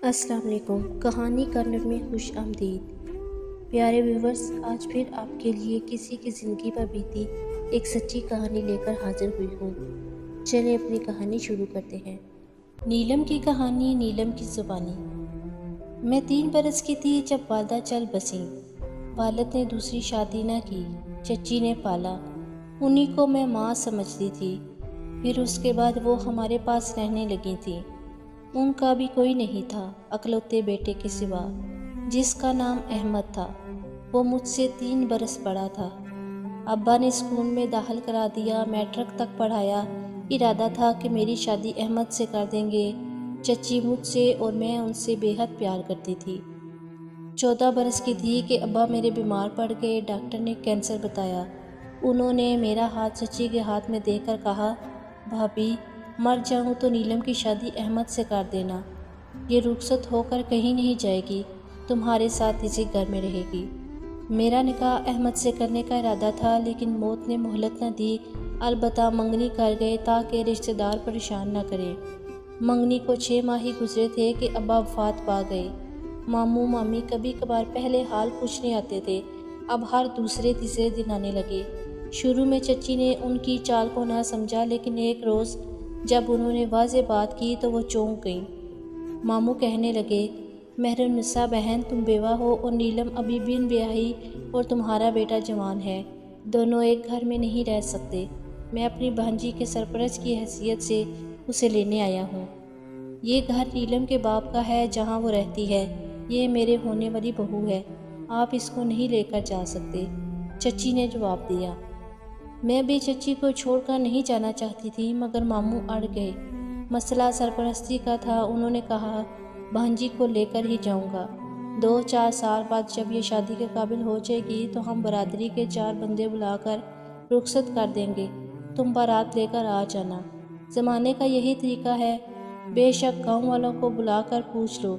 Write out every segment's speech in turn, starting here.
السلام علیکم۔ کہانی کارنر میں خوش آمدید۔ پیارے ویورز، آج پھر آپ کے لیے کسی کی زندگی پر بیتی ایک سچی کہانی لے کر حاضر ہوئی ہوں۔ چلیں اپنی کہانی شروع کرتے ہیں۔ نیلم کی کہانی، نیلم کی زبانی۔ میں 3 برس کی تھی جب والدہ چل بسیں۔ والد نے دوسری شادی نہ کی، چچی نے پالا، انہی کو میں ماں سمجھتی تھی۔ پھر اس کے بعد وہ ہمارے پاس رہنے لگی تھیں۔ ان کا بھی کوئی نہیں تھا اکلوتے بیٹے کے سوا، جس کا نام احمد تھا۔ وہ مجھ سے 3 برس بڑا تھا۔ ابا نے اسکول میں داخل کرا دیا، میٹرک تک پڑھایا۔ ارادہ تھا کہ میری شادی احمد سے کر دیں گے۔ چچی مجھ سے اور میں ان سے بے حد پیار کرتی تھی۔ 14 برس کی تھی کہ ابا میرے بیمار پڑ گئے۔ ڈاکٹر نے کینسر بتایا۔ انہوں نے میرا ہاتھ چچی کے ہاتھ میں دے کر کہا، بھابھی مر جاؤں تو نیلم کی شادی احمد سے کر دینا۔ یہ رخصت ہو کر کہیں نہیں جائے گی، تمہارے ساتھ اسی گھر میں رہے گی۔ میرا نکاح احمد سے کرنے کا ارادہ تھا، لیکن موت نے مہلت نہ دی۔ البتہ منگنی کر گئے تاکہ رشتہ دار پریشان نہ کریں۔ منگنی کو 6 ماہ ہی گزرے تھے کہ ابا وفات پا گئے۔ ماموں مامی کبھی کبھار پہلے حال پوچھنے آتے تھے، اب ہر دوسرے تیسرے دن آنے لگے۔ شروع میں چچی نے ان کی چال کو نہ سمجھا، لیکن ایک روز جب انہوں نے واضح بات کی تو وہ چونک گئیں۔ ماموں کہنے لگے، مہرالنساء بہن، تم بیوہ ہو اور نیلم ابھی بن بیاہی اور تمہارا بیٹا جوان ہے، دونوں ایک گھر میں نہیں رہ سکتے۔ میں اپنی بھانجی کے سرپرست کی حیثیت سے اسے لینے آیا ہوں۔ یہ گھر نیلم کے باپ کا ہے جہاں وہ رہتی ہے، یہ میرے ہونے والی بہو ہے، آپ اس کو نہیں لے کر جا سکتے، چچی نے جواب دیا۔ میں بھی چچی کو چھوڑ کر نہیں جانا چاہتی تھی، مگر ماموں اڑ گئے۔ مسئلہ سرپرستی کا تھا۔ انہوں نے کہا، بھانجی کو لے کر ہی جاؤں گا۔ 2-4 سال بعد جب یہ شادی کے قابل ہو جائے گی تو ہم برادری کے 4 بندے بلا کر رخصت کر دیں گے، تم بارات لے کر آ جانا۔ زمانے کا یہی طریقہ ہے، بے شک گاؤں والوں کو بلا کر پوچھ لو۔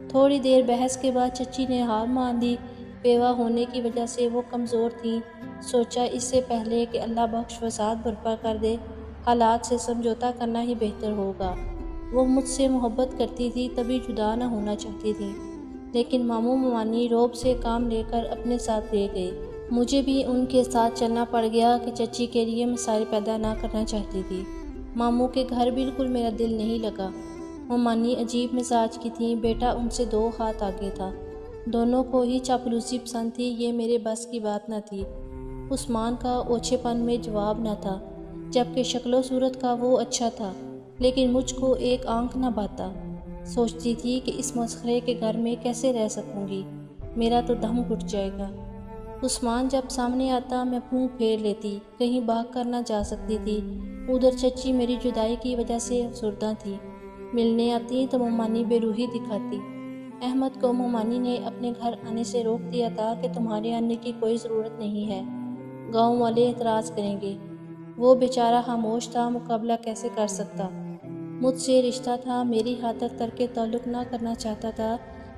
تھوڑی دیر بحث کے بعد چچی نے ہار مان لی۔ بیوہ ہونے کی وجہ سے وہ کمزور تھیں۔ سوچا اس سے پہلے کہ اللہ بخش فساد برپا کر دے، حالات سے سمجھوتا کرنا ہی بہتر ہوگا۔ وہ مجھ سے محبت کرتی تھی، تبھی جدا نہ ہونا چاہتی تھی، لیکن ماموں ممانی روب سے کام لے کر اپنے ساتھ لے گئے۔ مجھے بھی ان کے ساتھ چلنا پڑ گیا کہ چچی کے لیے مسائل پیدا نہ کرنا چاہتی تھی۔ ماموں کے گھر بالکل میرا دل نہیں لگا۔ ممانی عجیب مزاج کی تھیں، بیٹا ان سے 2 ہاتھ آگے تھا۔ دونوں کو ہی چاپلوسی پسند تھی، یہ میرے بس کی بات نہ تھی۔ عثمان کا اوچھے پن میں جواب نہ تھا، جبکہ شکل و صورت کا وہ اچھا تھا، لیکن مجھ کو ایک آنکھ نہ بھاتا۔ سوچتی تھی کہ اس مسخرے کے گھر میں کیسے رہ سکوں گی، میرا تو دم گھٹ جائے گا۔ عثمان جب سامنے آتا میں منہ پھیر لیتی، کہیں بھاگ کر نہ جا سکتی تھی۔ ادھر چچی میری جدائی کی وجہ سے افسردہ تھی، ملنے آتی تو ممانی بے روحی دکھاتی۔ احمد کو ممانی نے اپنے گھر آنے سے روک دیا تھا کہ تمہارے آنے کی کوئی ضرورت نہیں ہے، گاؤں والے اعتراض کریں گے۔ وہ بیچارہ خاموش تھا، مقابلہ کیسے کر سکتا؟ مجھ سے رشتہ تھا، میری خاطر ترک تعلق نہ کرنا چاہتا تھا،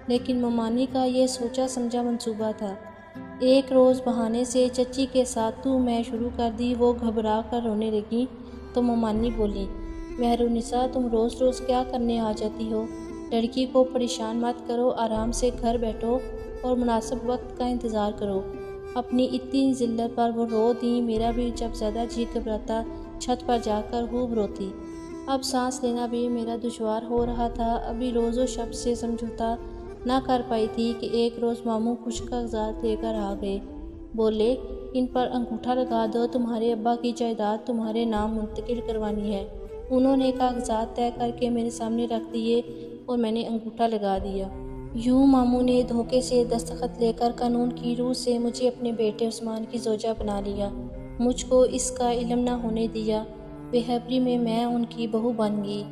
لیکن ممانی کا یہ سوچا سمجھا منصوبہ تھا۔ ایک روز بہانے سے چچی کے ساتھ تو میں شروع کر دی۔ وہ گھبرا کر رونے لگیں تو ممانی بولی، مہرالنساء تم روز روز کیا کرنے آ جاتی ہو؟ لڑکی کو پریشان مت کرو، آرام سے گھر بیٹھو اور مناسب وقت کا انتظار کرو۔ اپنی اتنی ذلت پر وہ رو دیں۔ میرا بھی جب زیادہ جی گھبراتا چھت پر جا کر خوب روتی۔ اب سانس لینا بھی میرا دشوار ہو رہا تھا۔ ابھی روز و شب سے سمجھوتا نہ کر پائی تھی کہ ایک روز ماموں کچھ کاغذات لے کر آ گئے۔ بولے، ان پر انگوٹھا لگا دو، تمہارے ابا کی جائیداد تمہارے نام منتقل کروانی ہے۔ انہوں نے کاغذات طے کر کے میرے سامنے رکھ دیے اور میں نے انگوٹھا لگا دیا۔ یوں ماموں نے دھوکے سے دستخط لے کر قانون کی روح سے مجھے اپنے بیٹے عثمان کی زوجہ بنا لیا۔ مجھ کو اس کا علم نہ ہونے دیا۔ بے خبری میں میں ان کی بہو بن گئی۔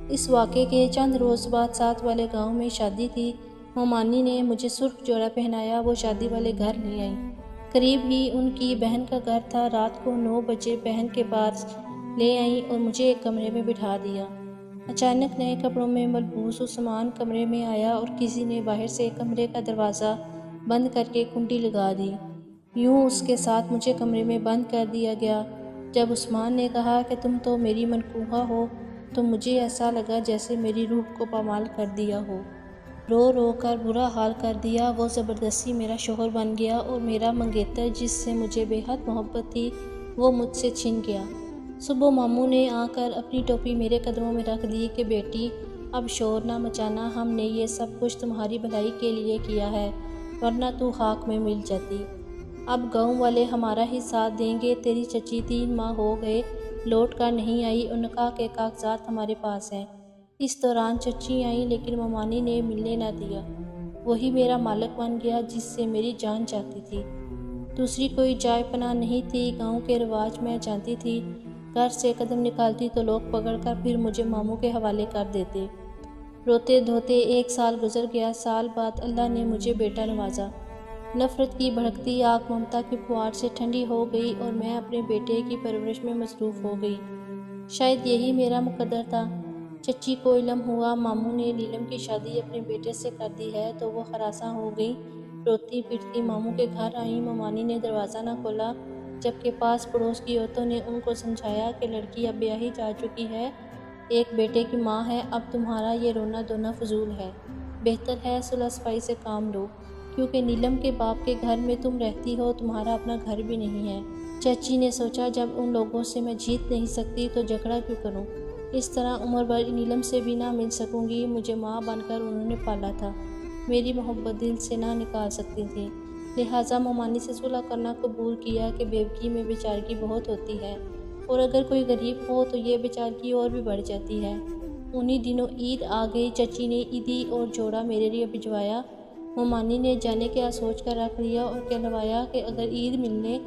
اس واقعے کے چند روز بعد ساتھ والے گاؤں میں شادی تھی۔ ممانی نے مجھے سرخ جوڑا پہنایا، وہ شادی والے گھر لے آئیں۔ قریب ہی ان کی بہن کا گھر تھا۔ رات کو 9 بجے بہن کے پاس لے آئیں اور مجھے ایک کمرے میں بٹھا دیا۔ اچانک نئے کپڑوں میں ملبوس عثمان کمرے میں آیا اور کسی نے باہر سے کمرے کا دروازہ بند کر کے کنڈی لگا دی۔ یوں اس کے ساتھ مجھے کمرے میں بند کر دیا گیا۔ جب عثمان نے کہا کہ تم تو میری منکوحہ ہو، تو مجھے ایسا لگا جیسے میری روح کو پامال کر دیا ہو۔ رو رو کر برا حال کر دیا۔ وہ زبردستی میرا شوہر بن گیا اور میرا منگیتر جس سے مجھے بے حد محبت تھی وہ مجھ سے چھن گیا۔ صبح ماموں نے آ کر اپنی ٹوپی میرے قدموں میں رکھ دی کہ بیٹی اب شور نہ مچانا، ہم نے یہ سب کچھ تمہاری بھلائی کے لیے کیا ہے، ورنہ تو خاک میں مل جاتی۔ اب گاؤں والے ہمارا ہی ساتھ دیں گے۔ تیری چچی 3 ماہ ہو گئے لوٹ کر نہیں آئی اور نکاح کے کاغذات ہمارے پاس ہیں۔ اس دوران چچی آئیں لیکن ممانی نے ملنے نہ دیا۔ وہی میرا مالک بن گیا جس سے میری جان چاہتی تھی۔ دوسری کوئی جائے پناہ نہیں تھی۔ گاؤں کے رواج میں جانتی تھی، گھر سے قدم نکالتی تو لوگ پکڑ کر پھر مجھے ماموں کے حوالے کر دیتے۔ روتے دھوتے 1 سال گزر گیا۔ سال بعد اللہ نے مجھے بیٹا نوازا۔ نفرت کی بھڑکتی آگ ممتا کی پھوار سے ٹھنڈی ہو گئی اور میں اپنے بیٹے کی پرورش میں مصروف ہو گئی۔ شاید یہی میرا مقدر تھا۔ چچی کو علم ہوا ماموں نے نیلم کی شادی اپنے بیٹے سے کر دی ہے تو وہ ہراساں ہو گئی۔ روتی پیٹتی ماموں کے گھر آئیں۔ ممانی نے دروازہ نہ کھولا، جبکہ پاس پڑوس کی عورتوں نے ان کو سمجھایا کہ لڑکی اب بیاہی جا چکی ہے، ایک بیٹے کی ماں ہے، اب تمہارا یہ رونا دھونا فضول ہے، بہتر ہے صلح صفائی سے کام لو، کیونکہ نیلم کے باپ کے گھر میں تم رہتی ہو، تمہارا اپنا گھر بھی نہیں ہے۔ چچی نے سوچا جب ان لوگوں سے میں جیت نہیں سکتی تو جھگڑا کیوں کروں، اس طرح عمر بھر نیلم سے بھی نہ مل سکوں گی۔ مجھے ماں بن کر انہوں نے پالا تھا، میری محبت دل سے نہ نکال سکتی تھی، لہٰذا ممانی سے صلح کرنا قبول کیا کہ بیوگی میں بیچارگی بہت ہوتی ہے اور اگر کوئی غریب ہو تو یہ بیچارگی اور بھی بڑھ جاتی ہے۔ انہی دنوں عید آ گئی۔ چچی نے عیدی اور جوڑا میرے لیے بھجوایا۔ ممانی نے جانے کیا سوچ کر رکھ لیا اور کہلوایا کہ اگر عید ملنے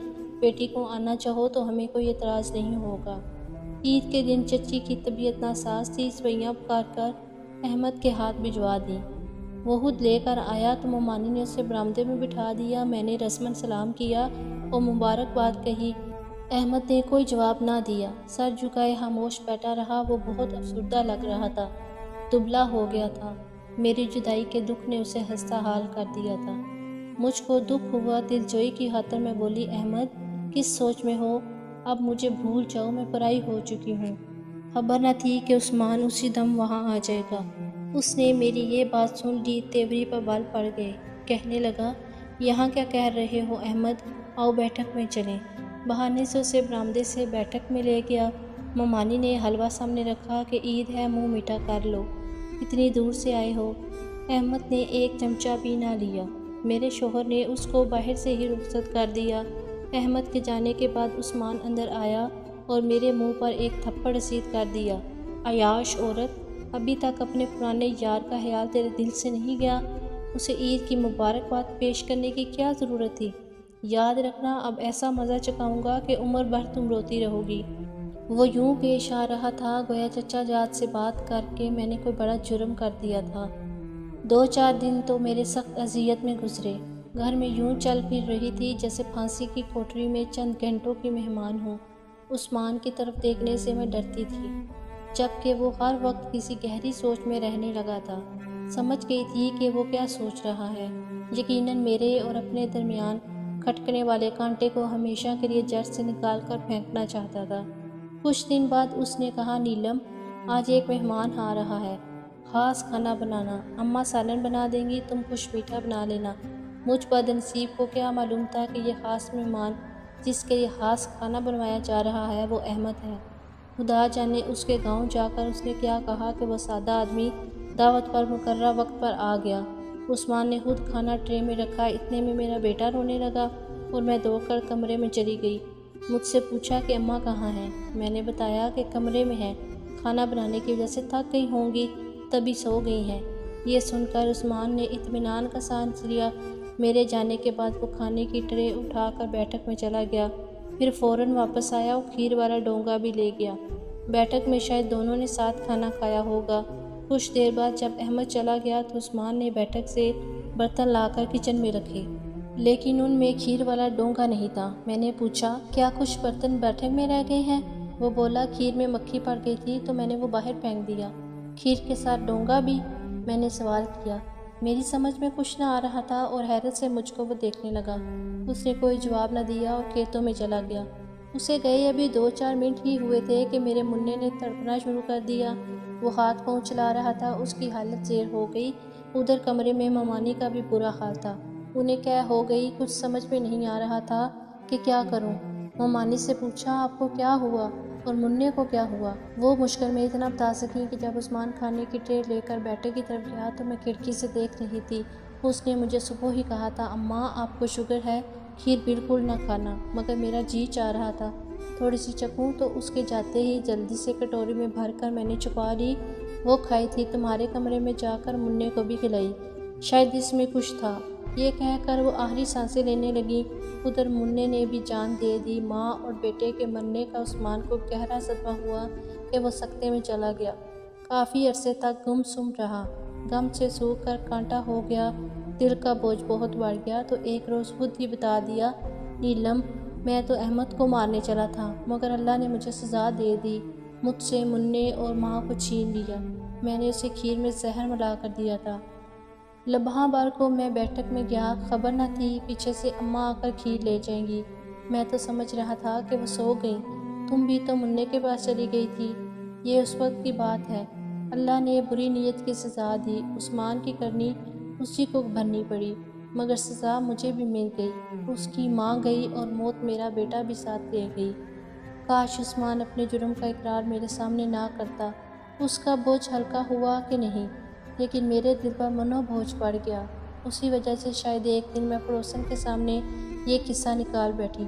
بیٹی کو آنا چاہو تو ہمیں کوئی اعتراض نہیں ہوگا۔ عید کے دن چچی کی طبیعت ناساز تھی، سوئیاں پکار کر احمد کے ہاتھ بھجوا دیں۔ وہ خود لے کر آیا تو ممانی نے اسے برآمدے میں بٹھا دیا۔ میں نے رسماً سلام کیا اور مبارکباد کہی۔ احمد نے کوئی جواب نہ دیا، سر جھکائے خاموش بیٹھا رہا۔ وہ بہت افسردہ لگ رہا تھا، دبلا ہو گیا تھا۔ میری جدائی کے دکھ نے اسے خستہ حال کر دیا تھا۔ مجھ کو دکھ ہوا، دل جوئی کی خاطر میں بولی، احمد کس سوچ میں ہو؟ اب مجھے بھول جاؤ، میں پرائی ہو چکی ہوں۔ خبر نہ تھی کہ عثمان اسی دم وہاں آ جائے گا۔ اس نے میری یہ بات سن لی، تیوری پر بال پڑ گئے۔ کہنے لگا، یہاں کیا کہہ رہے ہو احمد، آؤ بیٹھک میں چلیں۔ بہانے سے اسے برآمدے سے بیٹھک میں لے گیا۔ ممانی نے حلوہ سامنے رکھا کہ عید ہے، منہ میٹھا کر لو، اتنی دور سے آئے ہو۔ احمد نے ایک چمچہ بھی نہ لیا۔ میرے شوہر نے اس کو باہر سے ہی رخصت کر دیا۔ احمد کے جانے کے بعد عثمان اندر آیا اور میرے منہ پر ایک تھپڑ رسید کر دیا۔ عیاش عورت، ابھی تک اپنے پرانے یار کا خیال تیرے دل سے نہیں گیا؟ اسے عید کی مبارکباد پیش کرنے کی کیا ضرورت تھی؟ یاد رکھنا، اب ایسا مزہ چکھاؤں گا کہ عمر بھر تم روتی رہو گی۔ وہ یوں پیش آ رہا تھا گویا چچا جات سے بات کر کے میں نے کوئی بڑا جرم کر دیا تھا۔ 2-4 دن تو میرے سخت اذیت میں گزرے۔ گھر میں یوں چل پھر رہی تھی جیسے پھانسی کی کوٹری میں چند گھنٹوں کی مہمان ہوں۔ عثمان کی طرف دیکھنے سے میں ڈرتی تھی، جبکہ وہ ہر وقت کسی گہری سوچ میں رہنے لگا تھا۔ سمجھ گئی تھی کہ وہ کیا سوچ رہا ہے۔ یقیناً میرے اور اپنے درمیان کھٹکنے والے کانٹے کو ہمیشہ کے لیے جڑ سے نکال کر پھینکنا چاہتا تھا۔ کچھ دن بعد اس نے کہا، نیلم آج ایک مہمان آ رہا ہے، خاص کھانا بنانا، اماں سالن بنا دیں گی، تم کچھ میٹھا بنا لینا۔ مجھ بدنصیب کو کیا معلوم تھا کہ یہ خاص مہمان جس کے لیے خاص کھانا بنوایا جا رہا ہے وہ احمد ہے۔ خدا جانے اس کے گاؤں جا کر اس نے کیا کہا کہ وہ سادہ آدمی دعوت پر مقررہ وقت پر آ گیا۔ عثمان نے خود کھانا ٹرے میں رکھا، اتنے میں میرا بیٹا رونے لگا اور میں دوڑ کر کمرے میں چلی گئی۔ مجھ سے پوچھا کہ اماں کہاں ہیں؟ میں نے بتایا کہ کمرے میں ہیں، کھانا بنانے کی وجہ سے تھک گئی ہوں گی، تبھی سو گئی ہیں۔ یہ سن کر عثمان نے اطمینان کا سانس لیا۔ میرے جانے کے بعد وہ کھانے کی ٹرے اٹھا کر بیٹھک میں چلا گیا، پھر فوراً واپس آیا اور کھیر والا ڈونگا بھی لے گیا۔ بیٹھک میں شاید دونوں نے ساتھ کھانا کھایا ہوگا۔ کچھ دیر بعد جب احمد چلا گیا تو عثمان نے بیٹھک سے برتن لا کر کچن میں رکھے، لیکن ان میں کھیر والا ڈونگا نہیں تھا۔ میں نے پوچھا، کیا کچھ برتن بیٹھک میں رہ گئے ہیں؟ وہ بولا، کھیر میں مکھی پڑ گئی تھی تو میں نے وہ باہر پھینک دیا۔ کھیر کے ساتھ ڈونگا بھی؟ میں نے سوال کیا۔ میری سمجھ میں کچھ نہ آ رہا تھا اور حیرت سے مجھ کو وہ دیکھنے لگا۔ اس نے کوئی جواب نہ دیا اور کھیتوں میں چلا گیا۔ اسے گئے ابھی 2-4 منٹ ہی ہوئے تھے کہ میرے منع نے تڑپنا شروع کر دیا۔ وہ ہاتھ پاؤں چلا رہا تھا، اس کی حالت زیر ہو گئی۔ ادھر کمرے میں ممانی کا بھی برا حال تھا۔ انہیں کیا ہو گئی کچھ سمجھ میں نہیں آ رہا تھا کہ کیا کروں۔ ممانی سے پوچھا آپ کو کیا ہوا اور منع کو کیا ہوا؟ وہ مشکل میں اتنا بتا سکی کہ جب عثمان کھانے کی ٹرے لے کر بیٹے کی طرف گیا تو میں کھڑکی سے دیکھ رہی تھی۔ اس نے مجھے صبح ہی کہا تھا اماں آپ کو شوگر ہے، کھیر بالکل نہ کھانا، مگر میرا جی چاہ رہا تھا تھوڑی سی چکھوں تو اس کے جاتے ہی جلدی سے کٹوری میں بھر کر میں نے چھپا لی۔ وہ کھائی تھی تمہارے کمرے میں جا کر منع کو بھی کھلائی، شاید اس میں کچھ تھا۔ یہ کہہ کر وہ آخری سانسیں لینے لگی۔ ادھر منع نے بھی جان دے دی۔ ماں اور بیٹے کے مرنے کا عثمان کو گہرا صدمہ ہوا کہ وہ سکتے میں چلا گیا۔ کافی عرصے تک گم سم رہا، غم سے سوکھ کر کانٹا ہو گیا، دل کا بوجھ بہت بڑھ گیا تو ایک روز خود ہی بتا دیا نیلم میں تو احمد کو مارنے چلا تھا مگر اللہ نے مجھے سزا دے دی، مجھ سے منع اور ماں کو چھین لیا، میں نے اسے کھیر میں زہر ملا کر دیا تھا۔ لمحہ بھر کو میں بیٹھک میں گیا، خبر نہ تھی پیچھے سے اماں آ کر کھیر لے جائیں گی۔ میں تو سمجھ رہا تھا کہ وہ سو گئیں، تم بھی تو منع کے پاس چلی گئی تھی۔ یہ اس وقت کی بات ہے، اللہ نے بری نیت کی سزا دی، عثمان کی کرنی اسی کو بھرنی پڑی، مگر سزا مجھے بھی مل گئی، اس کی ماں گئی اور موت میرا بیٹا بھی ساتھ لے گئی۔ کاش عثمان اپنے جرم کا اقرار میرے سامنے نہ کرتا، اس کا بوجھ ہلکا ہوا کہ نہیں، لیکن میرے دل پر منو بوجھ پڑ گیا۔ اسی وجہ سے شاید ایک دن میں پڑوسن کے سامنے یہ قصہ نکال بیٹھی۔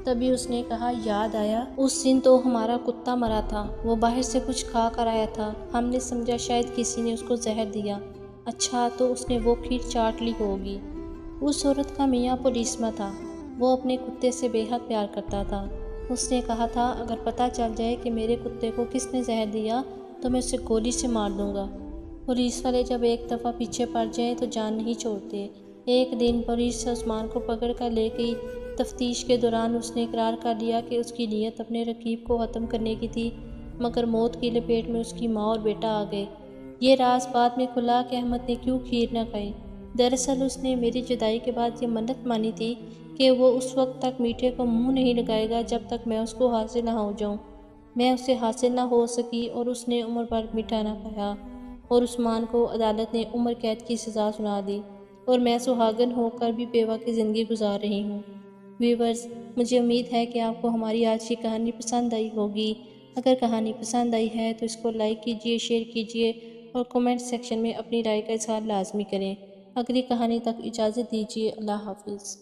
تبھی اس نے کہا یاد آیا، اس دن تو ہمارا کتا مرا تھا، وہ باہر سے کچھ کھا کر آیا تھا، ہم نے سمجھا شاید کسی نے اس کو زہر دیا، اچھا تو اس نے وہ کھیر چاٹ لی ہوگی۔ اس عورت کا میاں پولیس میں تھا، وہ اپنے کتے سے بے حد پیار کرتا تھا۔ اس نے کہا تھا اگر پتہ چل جائے کہ میرے کتے کو کس نے زہر دیا تو میں اسے گولی سے مار دوں گا۔ پولیس والے جب ایک دفعہ پیچھے پڑ جائیں تو جان نہیں چھوڑتے۔ ایک دن پولیس عثمان کو پکڑ کر لے گئی۔ تفتیش کے دوران اس نے اقرار کر لیا کہ اس کی نیت اپنے رقیب کو ختم کرنے کی تھی، مگر موت کی لپیٹ میں اس کی ماں اور بیٹا آ گئے۔ یہ راز بعد میں کھلا کہ احمد نے کیوں کھیر نہ کھائی۔ دراصل اس نے میری جدائی کے بعد یہ منت مانی تھی کہ وہ اس وقت تک میٹھے کو منہ نہیں لگائے گا جب تک میں اس کو حاصل نہ ہو جاؤں۔ میں اسے حاصل نہ ہو سکی اور اس نے عمر بھر میٹھا نہ کھایا، اور عثمان کو عدالت نے عمر قید کی سزا سنا دی، اور میں سہاگن ہو کر بھی بیوہ کی زندگی گزار رہی ہوں۔ ویورز، مجھے امید ہے کہ آپ کو ہماری آج کی کہانی پسند آئی ہوگی۔ اگر کہانی پسند آئی ہے تو اس کو لائک کیجئے، شیئر کیجئے اور کومنٹ سیکشن میں اپنی رائے کا اظہار لازمی کریں۔ اگلی کہانی تک اجازت دیجیے، اللہ حافظ۔